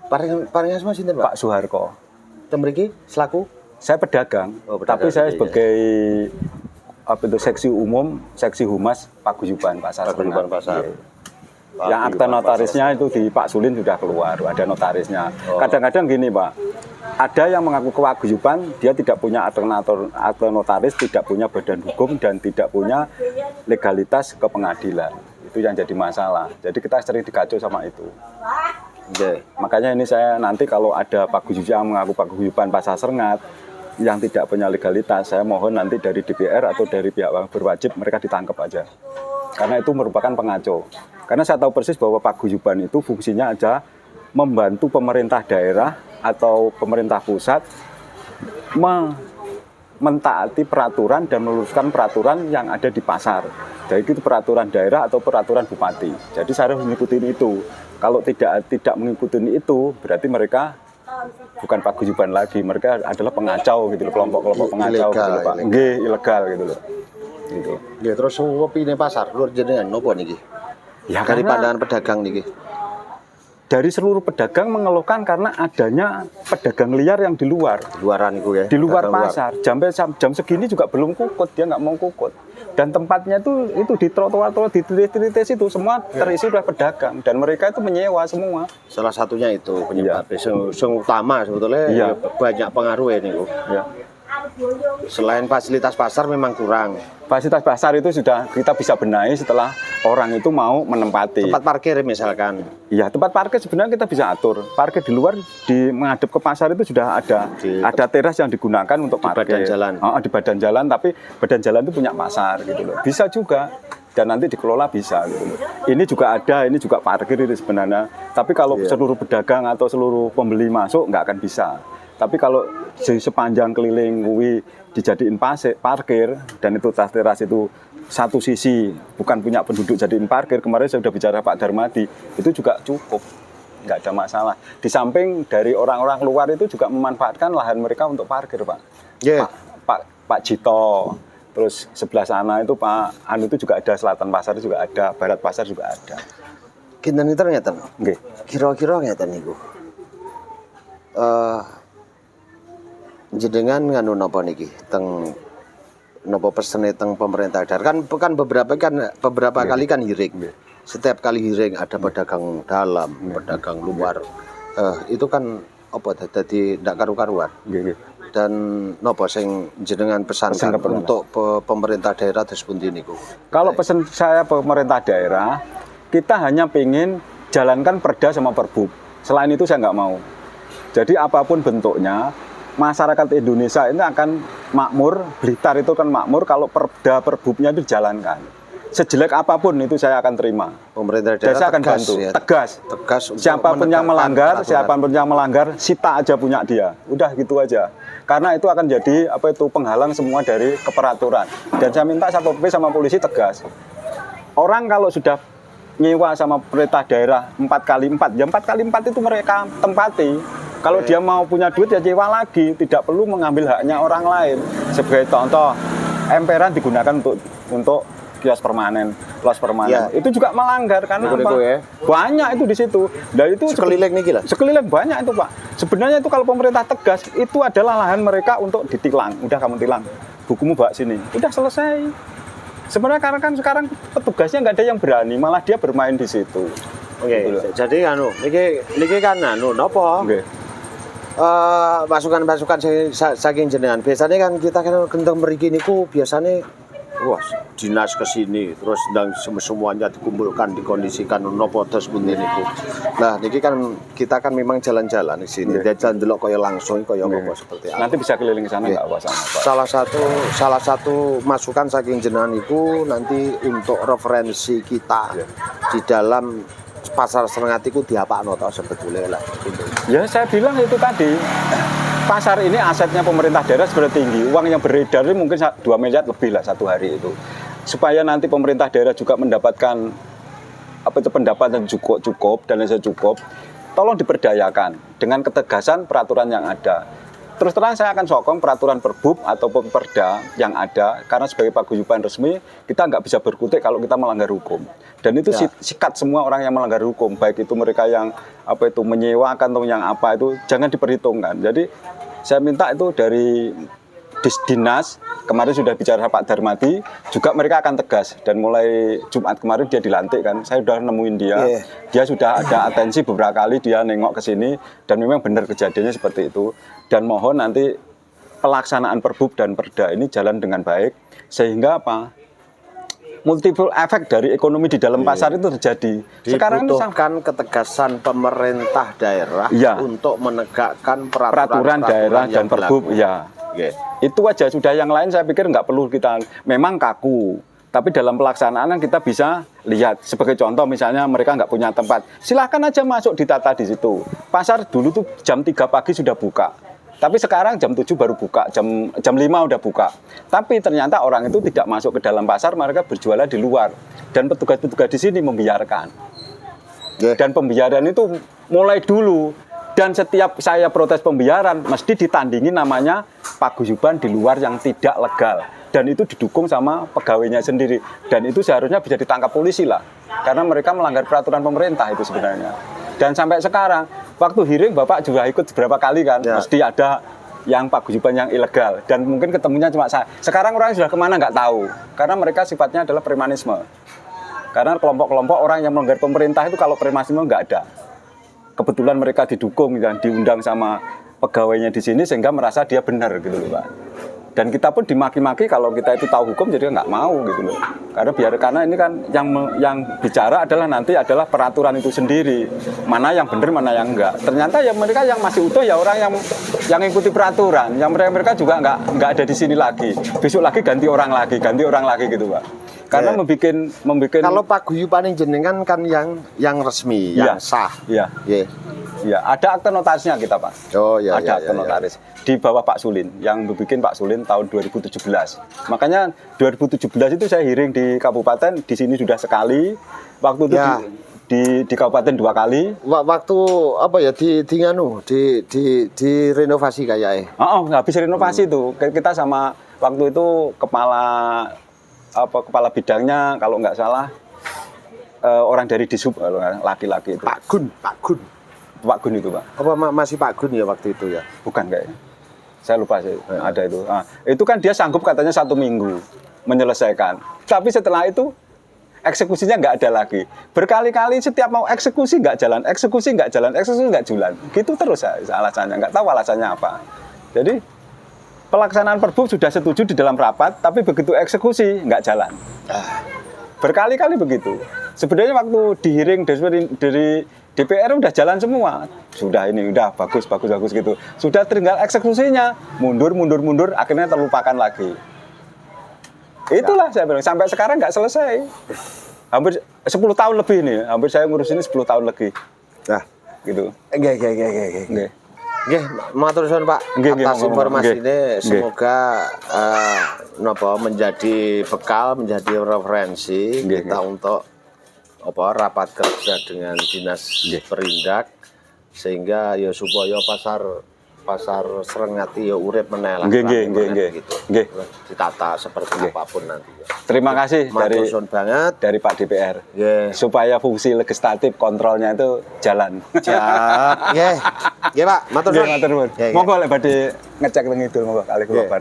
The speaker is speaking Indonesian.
Paring asma sinten, Pak? Pak Soeharto. Teng mriki selaku Saya pedagang, Oh, pedagang tapi saya sendiri, sebagai seksi umum, seksi humas Paguyuban Pasar. Paguyuban Pasar. Iya. Yang akta notarisnya itu di Pak Sulin sudah keluar, ada notarisnya. Kadang-kadang gini Pak, ada yang mengaku kepaguyuban, dia tidak punya akta notaris, tidak punya badan hukum, dan tidak punya legalitas ke pengadilan. Itu yang jadi masalah. Jadi kita sering dikacau sama itu. Nggih. Makanya ini saya nanti kalau ada paguyuban yang mengaku paguyuban Pasar Serngat yang tidak punya legalitas, saya mohon nanti dari DPR atau dari pihak yang berwajib mereka ditangkap aja. Karena itu merupakan pengacau. Karena saya tahu persis bahwa paguyuban itu fungsinya aja membantu pemerintah daerah atau pemerintah pusat mentaati peraturan dan meluruskan peraturan yang ada di pasar. Jadi itu peraturan daerah atau peraturan bupati. Jadi saya harus mengikuti itu. Kalau tidak mengikuti itu, berarti mereka bukan paguyuban lagi, mereka adalah pengacau gitu loh, kelompok-kelompok pengacau gitu loh, Pak. Nggih, ilegal gitu loh. Gitu. Nggih, terus opine pasar lur jenengan nopo niki? Ya, Dari karena pandangan pedagang niki. dari seluruh pedagang mengeluhkan karena adanya pedagang liar yang di luar. Luaran iku ya. Di luar pedagang pasar. Jam segini juga belum kukut, dia nggak mau kukut. Dan tempatnya itu di trotoar-trotoar, di titik-titik itu semua terisi oleh pedagang dan mereka itu menyewa semua. Salah satunya itu penyebabnya. Yang utama sebetulnya banyak pengaruh ya niku. Ya. Selain fasilitas pasar memang kurang. Fasilitas pasar itu sudah kita bisa benahi setelah orang itu mau menempati. Tempat parkir misalkan. Iya, tempat parkir sebenarnya kita bisa atur. Parkir di luar menghadap ke pasar itu sudah ada teras yang digunakan untuk parkir. Di badan jalan. Di badan jalan, tapi badan jalan itu punya pasar gitu loh. Bisa juga dan nanti dikelola bisa gitu loh. Ini juga ada, ini juga parkir itu sebenarnya. Tapi kalau seluruh pedagang atau seluruh pembeli masuk nggak akan bisa. Tapi kalau sepanjang keliling UI dijadiin parkir dan itu teras itu satu sisi bukan punya penduduk jadiin parkir, kemarin saya sudah bicara Pak Darmadi, itu juga cukup, nggak ada masalah. Di samping dari orang-orang luar itu juga memanfaatkan lahan mereka untuk parkir, Pak. Yeah. Pak Jito, terus sebelah sana itu Pak Anu itu juga ada, Selatan Pasar juga ada, Barat Pasar juga ada. Kinten ngeten. Nggih. Kira-kira ngeten niku. Jenengan nganu napa niki teng napa pesene teng pemerintah daerah kan beberapa kali kan hearing. Setiap kali hearing ada pedagang dalam, pedagang luar. Itu kan apa dadi ndak karu-karuan. Dan napa sing jenengan pesankan untuk pemerintah daerah terus pundi niku? Kalau pesan saya pemerintah daerah, kita hanya pengen jalankan perda sama perbub. Selain itu saya nggak mau. Jadi apapun bentuknya, masyarakat Indonesia ini akan makmur, Blitar itu kan makmur kalau perda perbubnya itu dijalankan. Sejelek apapun itu saya akan terima. Pemerintah daerah saya akan tegas, bantu. ya. Tegas. Siapapun yang melanggar, sita aja punya dia. Udah gitu aja. Karena itu akan jadi penghalang semua dari keperaturan. Dan saya minta Satpol PP sama polisi tegas. Orang kalau sudah nyewa sama pemerintah daerah 4x4, ya 4x4 itu mereka tempati. Kalau dia mau punya duit ya nyewa lagi, tidak perlu mengambil haknya orang lain. Sebagai contoh, emperan digunakan untuk kios permanen, los permanen. Itu juga melanggar karena apa? Banyak itu di situ. Dan itu sekeliling niki lah. Sekeliling banyak itu, Pak. Sebenarnya itu kalau pemerintah tegas, itu adalah lahan mereka untuk ditilang. Udah kamu tilang, bukumu bawa sini. Udah selesai. Sebenarnya karena kan sekarang petugasnya nggak ada yang berani, malah dia bermain di situ. Oke. Jadi niki kan napa? Masukan-masukan saking jenengan. Biasanya kan kita kan gendeng mriki niku biasanya dinas ke sini terus semuanya dikumpulkan, dikondisikan nopo terus pundi niku. Nah, niki kan kita kan memang jalan-jalan di sini. Jalan delok kaya langsung kaya apa seperti apa. Nanti bisa keliling sana enggak apa sama, Pak. Salah satu masukan saking jenengan niku nanti untuk referensi kita di dalam Pasar Serngat itu diapakno to sebetulnya lah. Ya saya bilang itu tadi, pasar ini asetnya pemerintah daerah sebenarnya tinggi. Uang yang beredar ini mungkin 2 miliar lebih lah satu hari itu. Supaya nanti pemerintah daerah juga mendapatkan pendapatan cukup dan lain cukup, tolong diberdayakan dengan ketegasan peraturan yang ada. terus terang saya akan sokong peraturan Perbub ataupun Perda yang ada, karena sebagai paguyuban resmi kita nggak bisa berkutik kalau kita melanggar hukum. Dan itu sikat semua orang yang melanggar hukum, baik itu mereka yang menyewakan atau yang apa itu jangan diperhitungkan. Jadi saya minta itu dari dinas, kemarin sudah bicara Pak Darmadi, juga mereka akan tegas. Dan mulai Jumat kemarin dia dilantik kan, saya sudah nemuin dia. Dia sudah ada atensi beberapa kali, dia nengok ke sini, dan memang benar kejadiannya seperti itu. Dan mohon nanti pelaksanaan Perbub dan Perda ini jalan dengan baik, sehingga apa? Multiple efek dari ekonomi di dalam pasar itu terjadi. Sekarang dibutuhkan ketegasan pemerintah daerah untuk menegakkan peraturan daerah dan Perbub. Itu aja, sudah yang lain saya pikir nggak perlu kita, memang kaku, tapi dalam pelaksanaan kita bisa lihat. Sebagai contoh misalnya mereka nggak punya tempat, silahkan aja masuk ditata di situ. Pasar dulu tuh jam 3 pagi sudah buka, tapi sekarang jam 7 baru buka, jam 5 udah buka. Tapi ternyata orang itu tidak masuk ke dalam pasar, mereka berjualan di luar. Dan petugas-petugas di sini membiarkan. Dan pembiaran itu mulai dulu. Dan setiap saya protes pembiaran, mesti ditandingi namanya paguyuban di luar yang tidak legal. Dan itu didukung sama pegawainya sendiri. Dan itu seharusnya bisa ditangkap polisi lah. Karena mereka melanggar peraturan pemerintah itu sebenarnya. Dan sampai sekarang, waktu hearing Bapak juga ikut beberapa kali kan, mesti ada yang paguyuban yang ilegal. Dan mungkin ketemunya cuma saya. Sekarang orang sudah kemana nggak tahu. Karena mereka sifatnya adalah premanisme. Karena kelompok-kelompok orang yang melanggar pemerintah itu kalau premanisme nggak ada. Kebetulan mereka didukung dan diundang sama pegawainya di sini sehingga merasa dia benar gitu loh Pak. Dan kita pun dimaki-maki kalau kita itu tahu hukum jadi nggak mau gitu loh. Karena ini kan yang bicara adalah peraturan itu sendiri. Mana yang benar, mana yang enggak. Ternyata ya mereka yang masih utuh ya orang yang ikuti peraturan. Yang mereka juga nggak ada di sini lagi. Besok lagi ganti orang lagi gitu Pak. Karena membuat kalau paguyuban jenengan kan yang resmi, yang sah. Iya, ada akte notarisnya kita Pak. Ada akte notaris di bawah Pak Sulin, yang bikin Pak Sulin tahun 2017. Makanya 2017 itu saya hearing di kabupaten, di sini sudah sekali. Waktu itu di kabupaten 2 kali. Waktu apa ya di renovasi kayaknya. Habis renovasi itu kita sama waktu itu kepala bidangnya kalau nggak salah orang dari Disub, laki-laki itu. Pak Gun itu Pak. Apa masih Pak Gun ya waktu itu ya? Bukan kayaknya. Saya lupa sih ada itu. Itu kan dia sanggup katanya 1 minggu menyelesaikan. Tapi setelah itu eksekusinya nggak ada lagi. Berkali-kali setiap mau eksekusi nggak jalan. Gitu terus alasannya. Nggak tahu alasannya apa. Jadi pelaksanaan Perbub sudah setuju di dalam rapat, tapi begitu eksekusi nggak jalan. Berkali-kali begitu. Sebenarnya waktu di hearing dari DPR udah jalan semua. Sudah bagus gitu. Sudah tinggal eksekusinya, mundur, akhirnya terlupakan lagi. Itulah saya bilang, sampai sekarang nggak selesai. Hampir 10 tahun lebih nih, hampir saya ngurus ini 10 tahun lebih. Nah, gitu. Nggih, matur suwun Pak atas informasi ini. Semoga menjadi bekal, menjadi referensi kita untuk rapat kerja dengan dinas perindak, sehingga ya supaya pasar Serengati ya urip meneh lah. Gitu. Ditata seperti apapun nanti. Terima kasih dari Pak DPR. Supaya fungsi legislatif kontrolnya itu jalan. Nggih Pak, matur suwun. Monggo lek badhe ngecek teng itu monggo kalih kula.